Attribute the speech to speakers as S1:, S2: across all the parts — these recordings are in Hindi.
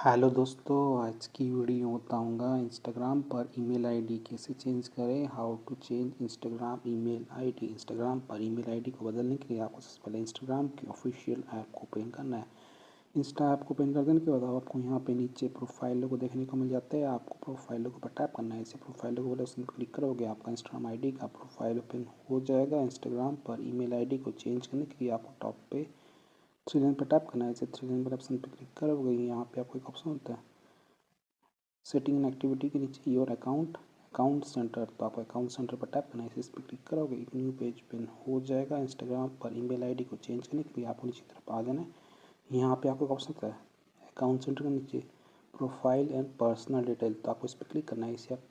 S1: हेलो दोस्तों, आज की वीडियो बताऊंगा इंस्टाग्राम पर ईमेल आईडी कैसे चेंज करें। How to change Instagram email ID. Instagram पर ईमेल आईडी को बदलने के लिए आपको सबसे पहले इंस्टाग्राम की ऑफिशियल ऐप को ओपन करना है। इंस्टा ऐप को ओपन कर देने के बाद आपको यहाँ पे नीचे प्रोफाइल लोगो देखने को मिल जाता है। आपको प्रोफाइल लोगो पर टैप करना है। इसे प्रोफाइल लोगो वाले ऑप्शन पर क्लिक करोगे, आपका इंस्टाग्राम आईडी का प्रोफाइल ओपन हो जाएगा। इंस्टाग्राम पर ईमेल आईडी को चेंज करने के लिए आपको टॉप पे थ्री लाइन पर टैप करना है। इसे थ्री लाइन पर ऑप्शन पर क्लिक करोगे, यहाँ पे आपको एक ऑप्शन होता है सेटिंग एंड एक्टिविटी के नीचे योर अकाउंट सेंटर, तो आपको अकाउंट सेंटर पर टैप करना है। इस पर क्लिक करोगे, एक न्यू पेज ओपन हो जाएगा। इंस्टाग्राम पर ईमेल आईडी को चेंज करने के लिए आपको नीचे तरफ आ जाना है। यहाँ पे आपको एक ऑप्शन आता है अकाउंट सेंटर के नीचे प्रोफाइल एंड पर्सनल डिटेल, तो आपको इस पर क्लिक करना है। इसे आप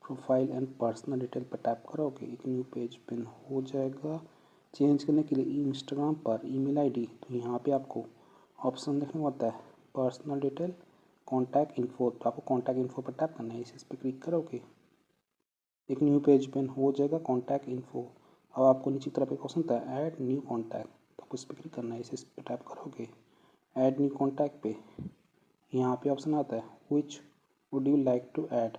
S1: प्रोफाइल एंड पर्सनल डिटेल पर टैप करोगे, एक न्यू पेज ओपन हो जाएगा। चेंज करने के लिए इंस्टाग्राम पर ईमेल आईडी, तो यहाँ पे आपको ऑप्शन देखने को आता है पर्सनल डिटेल कॉन्टैक्ट इन्फो, तो आपको कॉन्टैक्ट इन्फो पर टैप करना है। इस पर क्लिक करोगे, एक न्यू पेज ओपन हो जाएगा कॉन्टैक्ट इन्फो। अब आपको नीचे तरफ एक ऑप्शन था ऐड न्यू कॉन्टैक्ट, तो आपको इस पर क्लिक करना है। इस पर टैप करोगे, ऐड न्यू कॉन्टैक्ट पे यहाँ पे ऑप्शन आता है which would you like to add,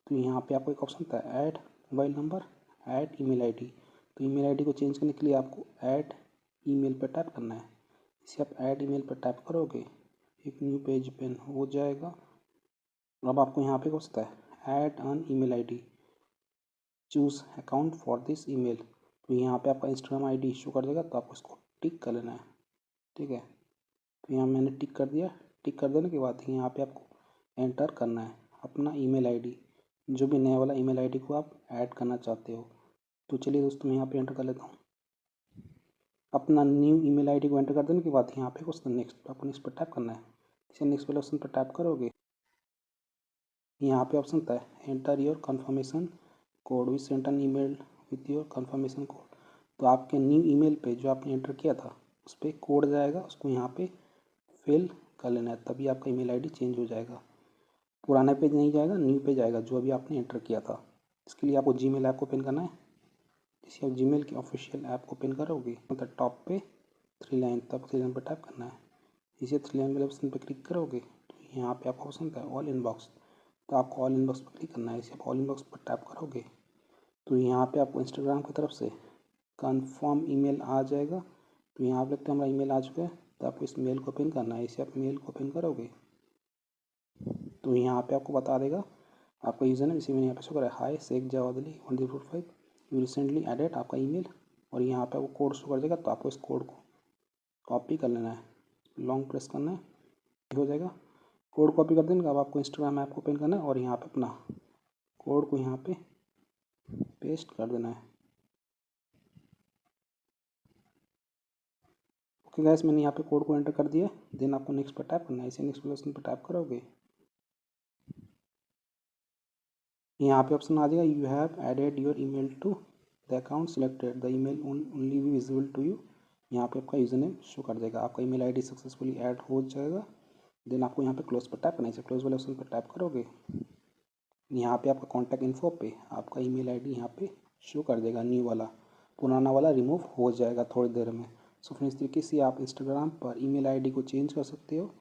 S1: तो यहाँ पे आपको एक ऑप्शन था add mobile number, add email ID, तो ईमेल आईडी को चेंज करने के लिए आपको ऐड ईमेल पर टैप करना है। इसे आप ऐड ईमेल पर टैप करोगे, एक न्यू पेज ओपन हो जाएगा। अब आपको यहाँ पे हो सकता है add on email ID, choose account for this email, तो यहाँ पे आपका इंस्टाग्राम आईडी इशू कर देगा, तो आपको इसको टिक कर लेना है। ठीक है, तो यहाँ मैंने टिक कर दिया। टिक कर देने के बाद यहाँ पे आपको एंटर करना है अपना ईमेल आईडी, जो भी नया वाला ईमेल आईडी को आप ऐड करना चाहते हो। तो चलिए दोस्तों, मैं यहाँ पे एंटर कर लेता हूँ अपना न्यू ईमेल आईडी को। एंटर कर देने के बाद यहाँ पे क्वेश्चन नेक्स्ट, आपको नेक्स्ट पर टैप करना है। इसे नेक्स्ट वाले ऑप्शन पर टैप करोगे, यहाँ पे ऑप्शन होता है enter your confirmation code, we send an email with your confirmation code, तो आपके न्यू ईमेल पे जो आपने एंटर किया था उस पर कोड जाएगा, उसको यहाँ पे फिल कर लेना है, तभी आपका ईमेल आईडी चेंज हो जाएगा। पुराना पेज नहीं जाएगा, न्यू पेज आएगा जो अभी आपने एंटर किया था। इसके लिए आपको जीमेल ऐप को ओपन करना है। जैसे आप जीमेल की ऑफिशियल ऐप को ओपन करोगे, मतलब टॉप पे थ्री लाइन, तब थ्री लाइन पर टैप करना है। इसे थ्री लाइन वाले ऑप्शन पर क्लिक करोगे, तो यहाँ पे आपका ऑप्शन होता है ऑल इनबॉक्स, तो आपको ऑल इनबॉक्स पर क्लिक करना है। इसे आप ऑल इनबॉक्स पर टैप करोगे, तो यहाँ पे आपको इंस्टाग्राम की तरफ से कन्फर्म ईमेल आ जाएगा। तो यहाँ पे लगता है हमारा ईमेल आ चुका है, तो आपको इस मेल को ओपन करना है। इसे आप मेल को ओपन करोगे, तो यहाँ पे आपको बता देगा आपका यूज़र नेम, इसी में यहाँ पे शो कर रहा है hi Sheikh Jawad Ali 1045 you recently added, आपका ईमेल, और यहाँ पे आपको कोड शो कर देगा। तो आपको इस कोड को कॉपी कर लेना है, लॉन्ग प्रेस करना है, हो जाएगा। कोड कॉपी कर देने के बाद आपको इंस्टाग्राम ऐप को ओपन करना है और यहाँ पे अपना कोड को यहाँ पे पेस्ट कर देना है। ओके गाइस, मैंने यहाँ पे कोड को एंटर कर दिया। देन आपको नेक्स्ट पर टैप करना है। इसे नेक्स्ट ऑप्शन पर टैप करोगे, यहाँ पे ऑप्शन आ जाएगा you have added your email to the account selected, the email only be visible to you, यहाँ पे आपका यूज़र नेम शो कर देगा। आपका ईमेल आईडी सक्सेसफुली ऐड हो जाएगा। देन आपको यहाँ पे क्लोज पर टैप करना है। इसे क्लोज वाले ऑप्शन पर टैप करोगे, यहाँ पे आपका कॉन्टैक्ट इन्फो पे आपका ईमेल आईडी यहाँ पे शो कर देगा, न्यू वाला, पुराना वाला रिमूव हो जाएगा थोड़ी देर में। सो फ्रेंड्स, इस तरीके से आप इंस्टाग्राम पर ईमेल आईडी को चेंज कर सकते हो।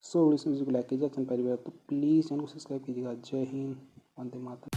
S1: सो वीडियो को लाइक कीजिए, चैनल पर तो प्लीज़ चैनल को सब्सक्राइब कीजिएगा। जय हिंद, वंदे मातरम।